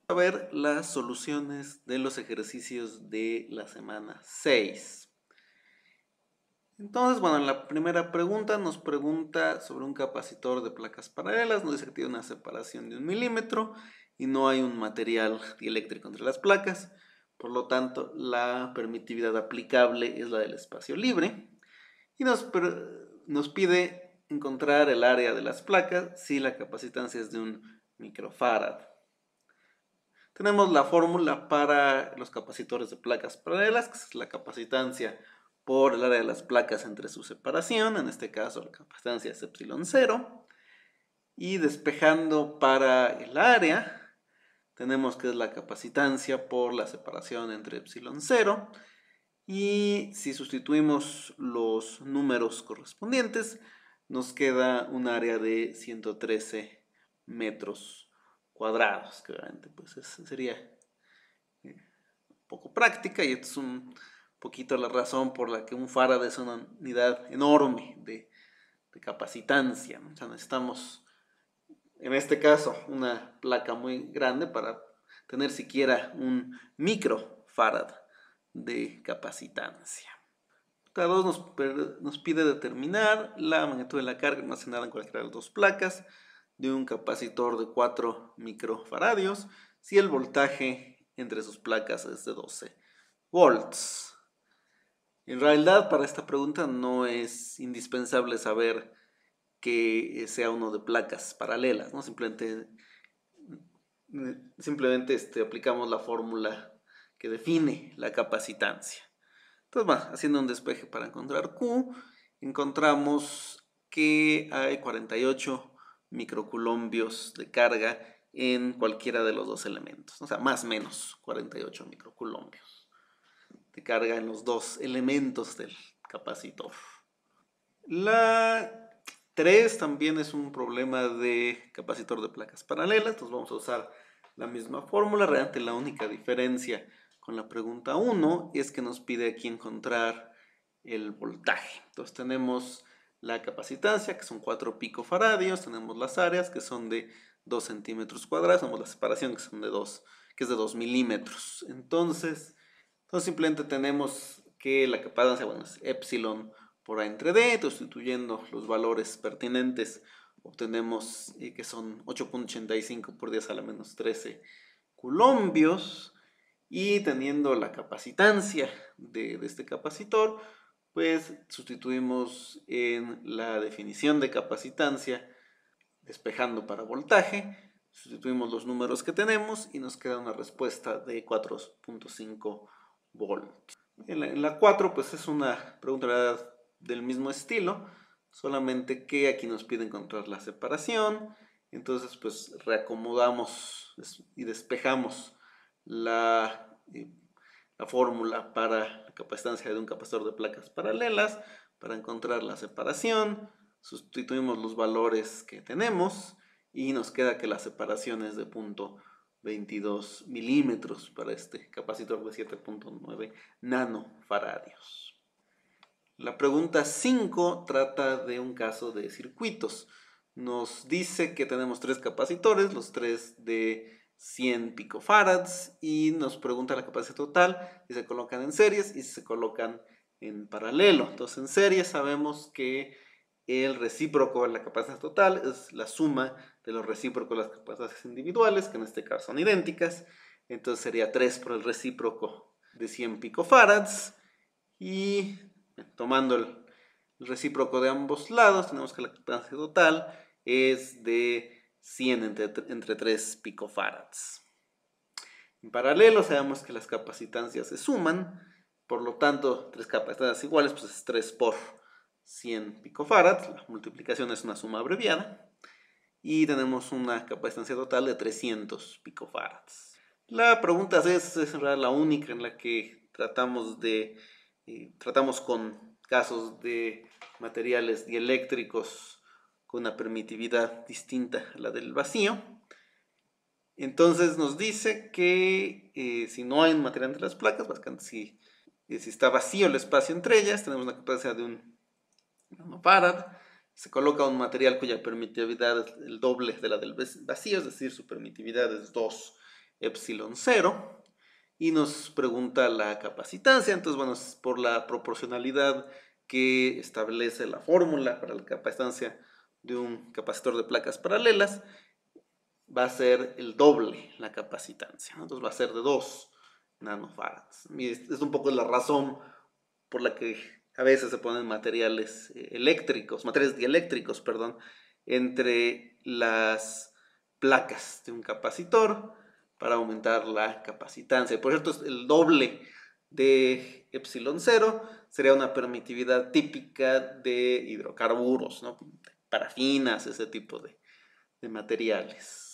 A ver las soluciones de los ejercicios de la semana 6. Entonces, bueno, en la primera pregunta nos pregunta sobre un capacitor de placas paralelas, nos dice que tiene una separación de 1 milímetro y no hay un material dieléctrico entre las placas, por lo tanto la permitividad aplicable es la del espacio libre y nos pide encontrar el área de las placas si la capacitancia es de 1 microfarad. Tenemos la fórmula para los capacitores de placas paralelas, que es la capacitancia por el área de las placas entre su separación, en este caso la capacitancia es epsilon 0, y despejando para el área, tenemos que es la capacitancia por la separación entre epsilon 0, y si sustituimos los números correspondientes, nos queda un área de 113 metros cuadrados, que obviamente pues sería poco práctica, y esto es un poquito la razón por la que un farad es una unidad enorme de capacitancia, ¿no? O sea, necesitamos, en este caso, una placa muy grande para tener siquiera un microfarad de capacitancia. Cada dos nos pide determinar la magnitud de la carga almacenada en cualquiera de las dos placas de un capacitor de 4 microfaradios si el voltaje entre sus placas es de 12 volts. En realidad, para esta pregunta no es indispensable saber que sea uno de placas paralelas, ¿no? Simplemente aplicamos la fórmula que define la capacitancia. Entonces, bueno, haciendo un despeje para encontrar Q, encontramos que hay 48 microcoulombios de carga en cualquiera de los dos elementos, o sea, más o menos 48 microcoulombios de carga en los dos elementos del capacitor. La 3 también es un problema de capacitor de placas paralelas, entonces vamos a usar la misma fórmula. Realmente la única diferencia con la pregunta 1 es que nos pide aquí encontrar el voltaje. Entonces tenemos la capacitancia, que son 4 picofaradios, tenemos las áreas, que son de 2 centímetros cuadrados, tenemos la separación, que es de 2 milímetros. Entonces simplemente tenemos que la capacitancia, bueno, es epsilon por A entre D, sustituyendo los valores pertinentes, obtenemos que son 8.85 por 10 a la menos 13 coulombios, y teniendo la capacitancia de este capacitor, pues sustituimos en la definición de capacitancia, despejando para voltaje, sustituimos los números que tenemos y nos queda una respuesta de 4.5 volts. En la 4 pues es una pregunta del mismo estilo, solamente que aquí nos pide encontrar la separación. Entonces pues reacomodamos y despejamos la fórmula para la capacitancia de un capacitor de placas paralelas para encontrar la separación. Sustituimos los valores que tenemos y nos queda que la separación es de 0.22 milímetros para este capacitor de 7.9 nanofaradios. La pregunta 5 trata de un caso de circuitos. Nos dice que tenemos 3 capacitores, los 3 de 100 picofarads, y nos pregunta la capacidad total si se colocan en series y si se colocan en paralelo. Entonces, en serie sabemos que el recíproco de la capacidad total es la suma de los recíprocos de las capacidades individuales, que en este caso son idénticas. Entonces sería 3 por el recíproco de 100 picofarads, y tomando el recíproco de ambos lados, tenemos que la capacidad total es de 100 entre 3 picofarads. En paralelo sabemos que las capacitancias se suman, por lo tanto 3 capacitancias iguales pues es 3 por 100 picofarads, la multiplicación es una suma abreviada, y tenemos una capacitancia total de 300 picofarads. La pregunta 6 es en realidad la única en la que tratamos con casos de materiales dieléctricos con una permitividad distinta a la del vacío. Entonces nos dice que si no hay un material entre las placas, básicamente si está vacío el espacio entre ellas, tenemos una capacidad de 1 nanofarad. Se coloca un material cuya permitividad es el doble de la del vacío, es decir, su permitividad es 2 epsilon 0 y nos pregunta la capacitancia. Entonces, bueno, es por la proporcionalidad que establece la fórmula para la capacitancia de un capacitor de placas paralelas, va a ser el doble la capacitancia, ¿no? Entonces va a ser de 2 nanofarads. Y es un poco la razón por la que a veces se ponen materiales eléctricos, materiales dieléctricos, perdón, entre las placas de un capacitor para aumentar la capacitancia. Por cierto, el doble de epsilon 0 sería una permitividad típica de hidrocarburos, ¿no? Parafinas, ese tipo de materiales.